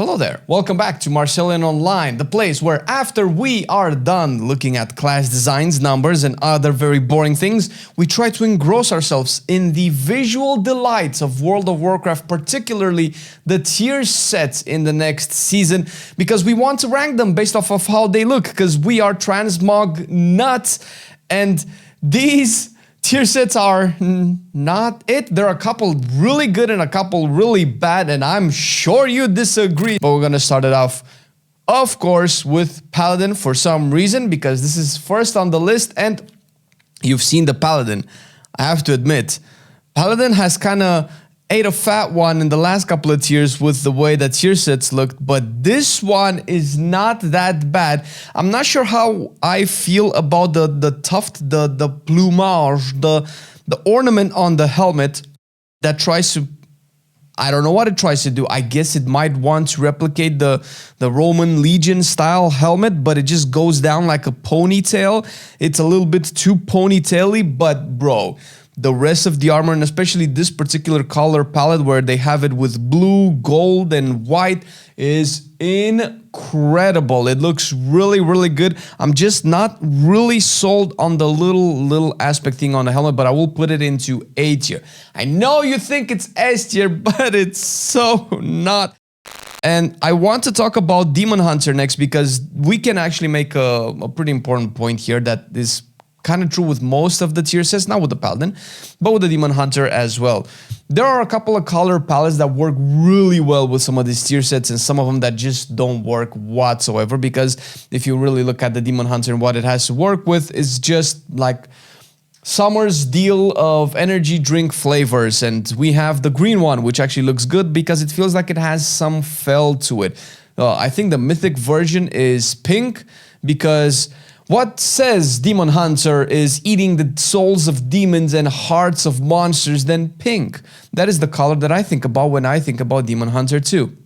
Hello there, welcome back to Marcelian Online, the place where after we are done looking at class designs, numbers and other very boring things, we try to engross ourselves in the visual delights of World of Warcraft, particularly the tier sets in the next season, because we want to rank them based off of how they look, because we are transmog nuts, and these tier sets are not it. There are a couple really good and a couple really bad, and I'm sure you disagree. But we're gonna start it off, of course, with Paladin for some reason, because this is first on the list, and you've seen the Paladin. I have to admit, Paladin has kind of ate a fat one in the last couple of tiers with the way that tier sets looked, but this one is not that bad. I'm not sure how I feel about the tuft, the plumage, the ornament on the helmet that tries to, I don't know what it tries to do. I guess it might want to replicate the Roman Legion style helmet, but it just goes down like a ponytail. It's a little bit too ponytaily, but bro, the rest of the armor, and especially this particular color palette where they have it with blue, gold, and white, is incredible. It looks really, really good. I'm just not really sold on the little aspect thing on the helmet, but I will put it into A tier. I know you think it's S tier, but it's so not. And I want to talk about Demon Hunter next, because we can actually make a pretty important point here that is kind of true with most of the tier sets, not with the Paladin, but with the Demon Hunter as well. There are a couple of color palettes that work really well with some of these tier sets, and some of them that just don't work whatsoever, because if you really look at the Demon Hunter and what it has to work with, it's just like Summer's deal of energy drink flavors, and we have the green one, which actually looks good because it feels like it has some fell to it. I think the mythic version is pink, because what says Demon Hunter is eating the souls of demons and hearts of monsters, then pink. That is the color that I think about when I think about Demon Hunter 2.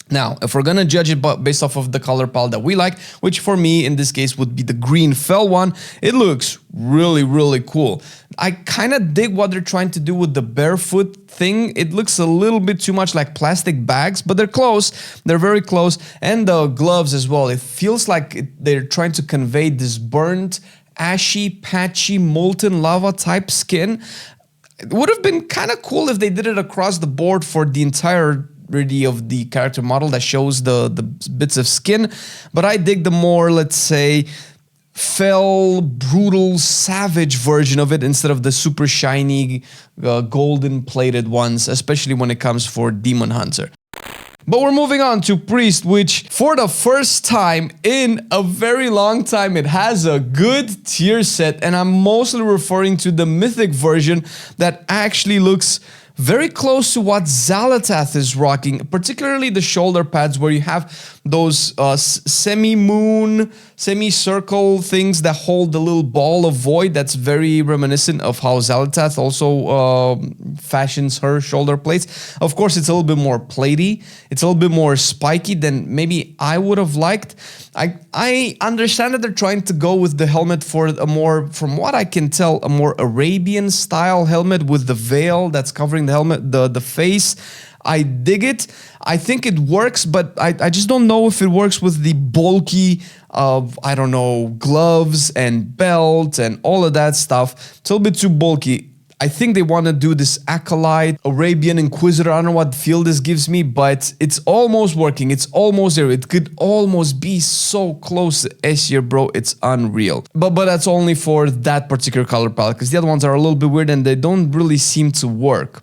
Now, if we're gonna judge it based off of the color palette that we like, which for me in this case would be the green fell one, it looks really, really cool. I kind of dig what they're trying to do with the barefoot thing. It looks a little bit too much like plastic bags, but they're close. They're very close. And the gloves as well. It feels like they're trying to convey this burnt, ashy, patchy, molten lava type skin. It would have been kind of cool if they did it across the board for the entire of the character model that shows the bits of skin, but I dig the more, let's say, fell, brutal, savage version of it instead of the super shiny, golden plated ones, especially when it comes for Demon Hunter. But we're moving on to Priest, which for the first time in a very long time, it has a good tier set, and I'm mostly referring to the mythic version that actually looks very close to what Xal'atath is rocking, particularly the shoulder pads where you have those semi-moon, semi-circle things that hold the little ball of void. That's very reminiscent of how Xal'atath also fashions her shoulder plates. Of course, it's a little bit more platey. It's a little bit more spiky than maybe I would have liked. I understand that they're trying to go with the helmet for a more, from what I can tell, a more Arabian style helmet with the veil that's covering the helmet, the face. I dig it. I think it works, but I just don't know if it works with the bulky of, I don't know, gloves and belt and all of that stuff. It's a little bit too bulky. I think they want to do this Acolyte, Arabian Inquisitor. I don't know what feel this gives me, but it's almost working. It's almost there. It could almost be so close to S tier, bro. It's unreal. But that's only for that particular color palette, because the other ones are a little bit weird and they don't really seem to work.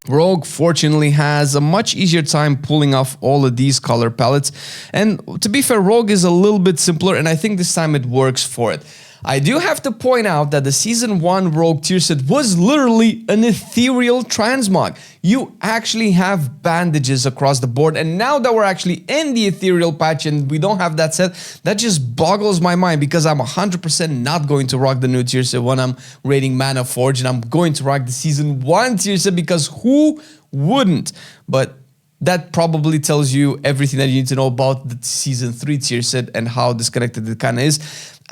Rogue, fortunately, has a much easier time pulling off all of these color palettes. And to be fair, Rogue is a little bit simpler, and I think this time it works for it. I do have to point out that the Season 1 Rogue tier set was literally an ethereal transmog. You actually have bandages across the board, and now that we're actually in the ethereal patch and we don't have that set, that just boggles my mind, because I'm 100% not going to rock the new tier set when I'm raiding Mana Forge, and I'm going to rock the Season 1 tier set, because who wouldn't? But that probably tells you everything that you need to know about the Season 3 tier set and how disconnected it kind of is.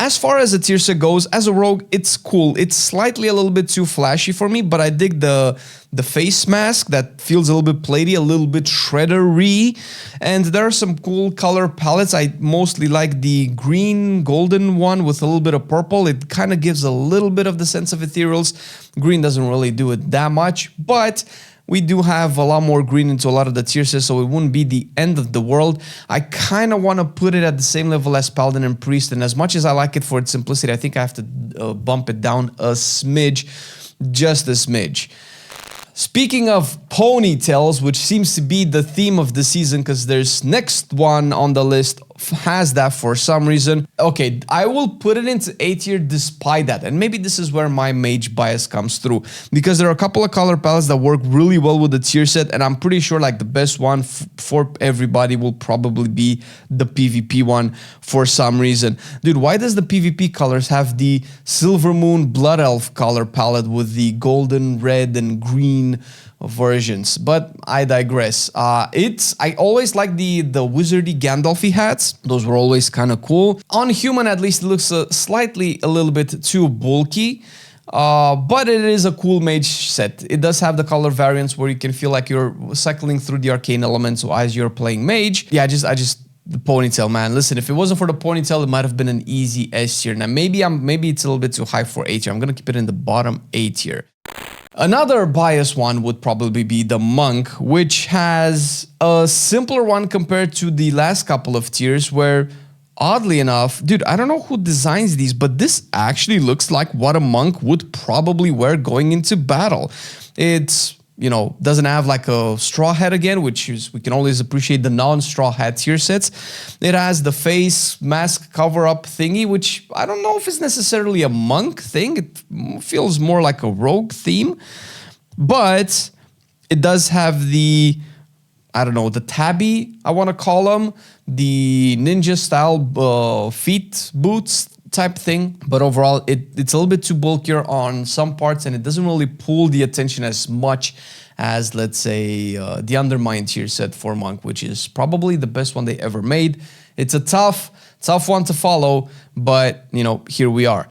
As far as the tier set goes, as a rogue, it's cool. It's slightly a little bit too flashy for me, but I dig the face mask that feels a little bit platey, a little bit shredder-y. And there are some cool color palettes. I mostly like the green golden one with a little bit of purple. It kind of gives a little bit of the sense of ethereals. Green doesn't really do it that much, but we do have a lot more green into a lot of the tier sets, so it wouldn't be the end of the world. I kind of want to put it at the same level as Paladin and Priest, and as much as I like it for its simplicity, I think I have to bump it down a smidge, just a smidge. Speaking of ponytails, which seems to be the theme of the season, because there's next one on the list has that for some reason. Okay, I will put it into A tier despite that, and maybe this is where my mage bias comes through, because there are a couple of color palettes that work really well with the tier set, and I'm pretty sure like the best one for everybody will probably be the PvP one for some reason. Dude, why does the PvP colors have the Silver Moon Blood Elf color palette with the golden, red, and green versions? But I digress. I always like the wizardy Gandalfy hats. Those were always kind of cool. On human, at least, it looks a little bit too bulky. But it is a cool mage set. It does have the color variants where you can feel like you're cycling through the arcane elements as you're playing mage. Yeah, the ponytail, man. Listen, if it wasn't for the ponytail, it might have been an easy S tier. Now maybe it's a little bit too high for A tier. I'm gonna keep it in the bottom A tier. Another biased one would probably be the monk, which has a simpler one compared to the last couple of tiers where, oddly enough, dude, I don't know who designs these, but this actually looks like what a monk would probably wear going into battle. It's, you know, doesn't have like a straw hat again, which is, we can always appreciate the non-straw hat tier sets. It has the face mask cover-up thingy, which I don't know if it's necessarily a monk thing. It feels more like a rogue theme, but it does have the, I don't know, the tabby, I want to call them, the ninja style feet boots type thing, but overall it's a little bit too bulkier on some parts, and it doesn't really pull the attention as much as, let's say, the Undermine tier set for monk, which is probably the best one they ever made. It's a tough one to follow, but you know, here we are.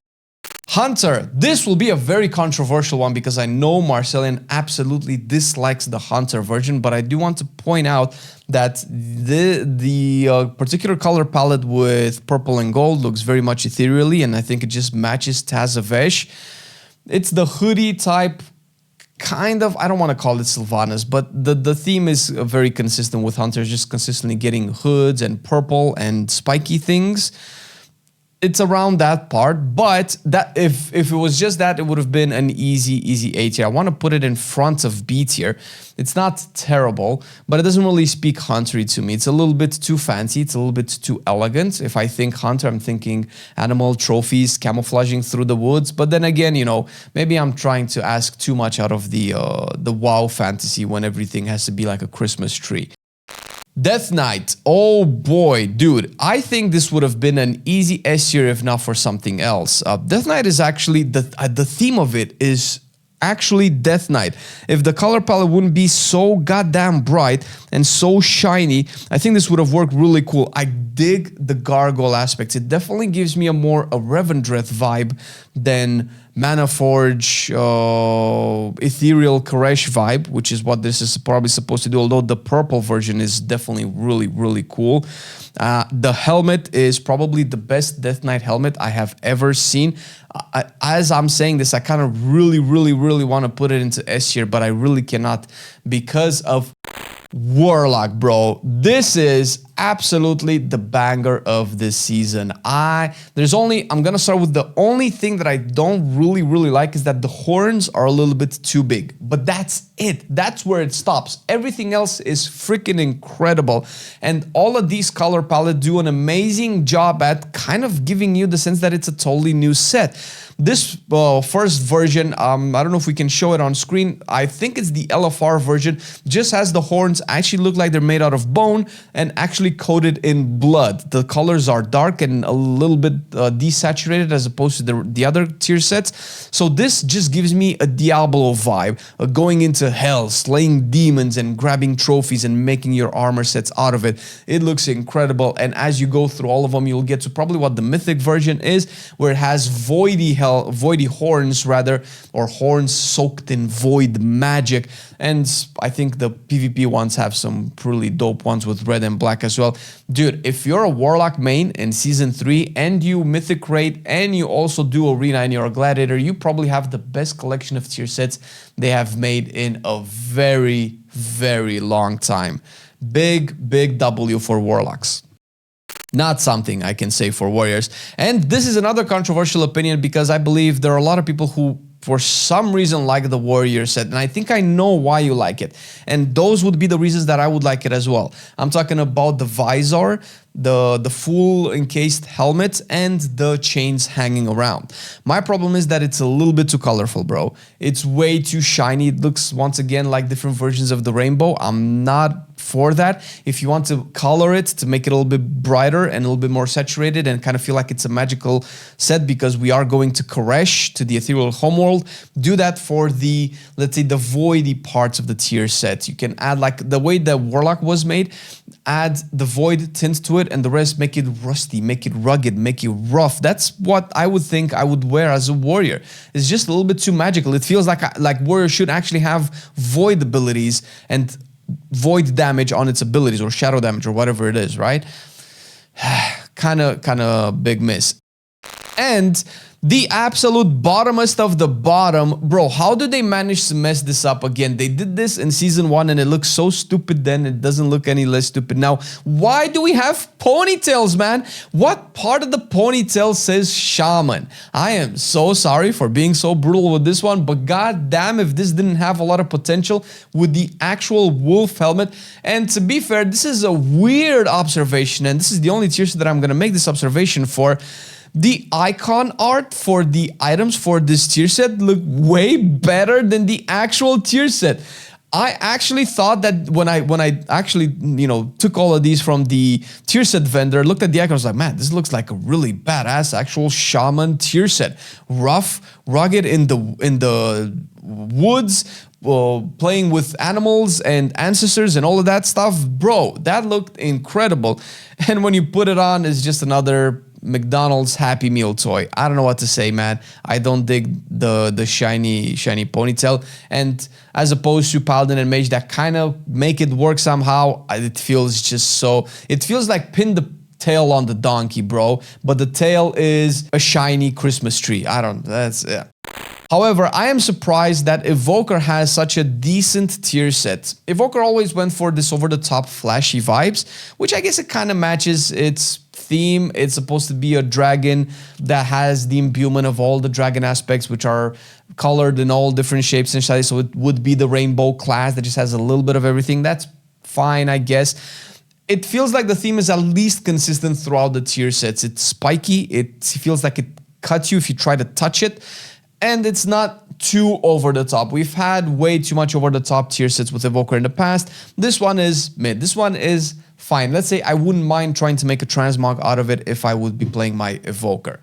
Hunter. This will be a very controversial one because I know Marcelian absolutely dislikes the Hunter version, but I do want to point out that the particular color palette with purple and gold looks very much ethereally, and I think it just matches Tazavesh. It's the hoodie type, kind of, I don't want to call it Sylvanas, but the theme is very consistent with Hunters, just consistently getting hoods and purple and spiky things. It's around that part, but that if it was just that, it would have been an easy A tier. I want to put it in front of B tier. It's not terrible, but it doesn't really speak huntery to me. It's a little bit too fancy. It's a little bit too elegant. If I think hunter, I'm thinking animal trophies, camouflaging through the woods. But then again, you know, maybe I'm trying to ask too much out of the WoW fantasy when everything has to be like a Christmas tree. Death Knight, oh boy, dude, I think this would have been an easy S tier if not for something else. Death Knight is actually, the theme of it is actually Death Knight. If the color palette wouldn't be so goddamn bright and so shiny, I think this would have worked really cool. I dig the gargoyle aspects. It definitely gives me a Revendreth vibe than Manaforge, Ethereal Koresh vibe, which is what this is probably supposed to do, although the purple version is definitely really cool. The helmet is probably the best Death Knight helmet I have ever seen. As I'm saying this, I kind of really want to put it into S tier, but I really cannot because of Warlock, bro. This is absolutely the banger of this season. I'm gonna start with the only thing that I don't really like is that the horns are a little bit too big, but that's it. That's where it stops. Everything else is freaking incredible, and all of these color palettes do an amazing job at kind of giving you the sense that it's a totally new set. This first version, I don't know if we can show it on screen. I think it's the LFR version, just has the horns ones actually look like they're made out of bone and actually coated in blood. The colors are dark and a little bit desaturated as opposed to the other tier sets. So this just gives me a Diablo vibe, going into hell, slaying demons and grabbing trophies and making your armor sets out of it. It looks incredible, and as you go through all of them, you'll get to probably what the mythic version is, where it has voidy horns rather, or horns soaked in void magic. And I think the PvP ones have some pretty dope ones with red and black as well. Dude, if you're a Warlock main in Season 3 and you mythic rate and you also do Arena and you're a Gladiator, you probably have the best collection of tier sets they have made in a very, very long time. Big W for Warlocks. Not something I can say for Warriors. And this is another controversial opinion because I believe there are a lot of people who for some reason like the Warrior set, and I think I know why you like it. And those would be the reasons that I would like it as well. I'm talking about the visor, the full encased helmet, and the chains hanging around. My problem is that it's a little bit too colorful, bro. It's way too shiny. It looks, once again, like different versions of the rainbow. I'm not for that. If you want to color it to make it a little bit brighter and a little bit more saturated and kind of feel like it's a magical set because we are going to Koresh, to the ethereal homeworld, do that for the, let's say, the voidy parts of the tier set. You can add, like the way the Warlock was made, add the void tint to it, and the rest make it rusty, make it rugged, make it rough. That's what I would think I would wear as a warrior. It's just a little bit too magical. It feels like warrior should actually have void abilities and void damage on its abilities, or shadow damage, or whatever it is, right? kind of big miss. And the absolute bottomest of the bottom, bro, how did they manage to mess this up again? They did this in Season 1 and it looked so stupid then, it doesn't look any less stupid now. Why do we have ponytails, man? What part of the ponytail says Shaman? I am so sorry for being so brutal with this one, but god damn if this didn't have a lot of potential with the actual wolf helmet. And to be fair, this is a weird observation, and this is the only tier set that I'm gonna make this observation for. The icon art for the items for this tier set look way better than the actual tier set. I actually thought that when I actually, you know, took all of these from the tier set vendor, looked at the icon, I was like, man, this looks like a really badass actual Shaman tier set. Rough, rugged in the woods, playing with animals and ancestors and all of that stuff. Bro, that looked incredible. And when you put it on, it's just another McDonald's Happy Meal toy. I don't know what to say, man. I don't dig the shiny ponytail. And as opposed to Paladin and Mage that kind of make it work somehow, it feels just so... It feels like pin the tail on the donkey, bro. But the tail is a shiny Christmas tree. I don't... That's... Yeah. However, I am surprised that Evoker has such a decent tier set. Evoker always went for this over-the-top flashy vibes, which I guess it kind of matches its theme. It's supposed to be a dragon that has the imbuement of all the dragon aspects, which are colored in all different shapes and sizes. So it would be the rainbow class that just has a little bit of everything. That's fine, I guess. It feels like the theme is at least consistent throughout the tier sets. It's spiky. It feels like it cuts you if you try to touch it. And it's not too over the top. We've had way too much over the top tier sets with Evoker in the past. This one is mid. This one is fine. Let's say I wouldn't mind trying to make a transmog out of it if I would be playing my Evoker.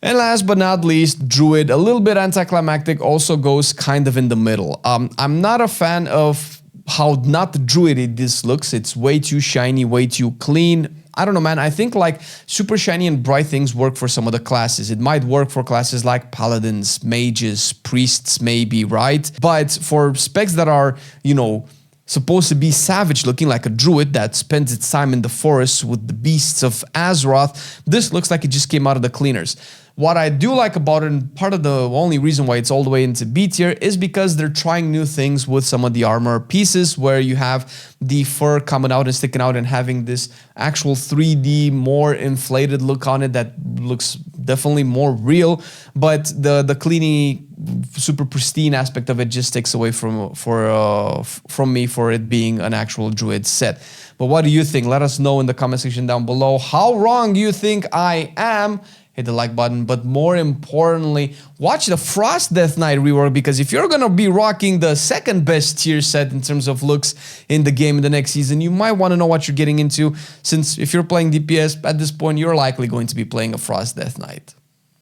And last but not least, Druid, a little bit anticlimactic, also goes kind of in the middle. I'm not a fan of how not druidy this looks. It's way too shiny, way too clean. I don't know, man. I think like super shiny and bright things work for some of the classes. It might work for classes like Paladins, Mages, Priests maybe, right? But for specs that are, you know, supposed to be savage looking, like a druid that spends its time in the forest with the beasts of Azeroth, this looks like it just came out of the cleaners. What I do like about it, and part of the only reason why it's all the way into B tier, is because they're trying new things with some of the armor pieces, where you have the fur coming out and sticking out and having this actual 3D, more inflated look on it that looks definitely more real. But the cleany, super pristine aspect of it just takes away from me for it being an actual druid set. But what do you think? Let us know in the comment section down below. How wrong do you think I am? hit the like button. But more importantly, watch the Frost Death Knight rework, because if you're gonna be rocking the second best tier set in terms of looks in the game in the next season, you might want to know what you're getting into, since if you're playing DPS at this point, you're likely going to be playing a Frost Death Knight.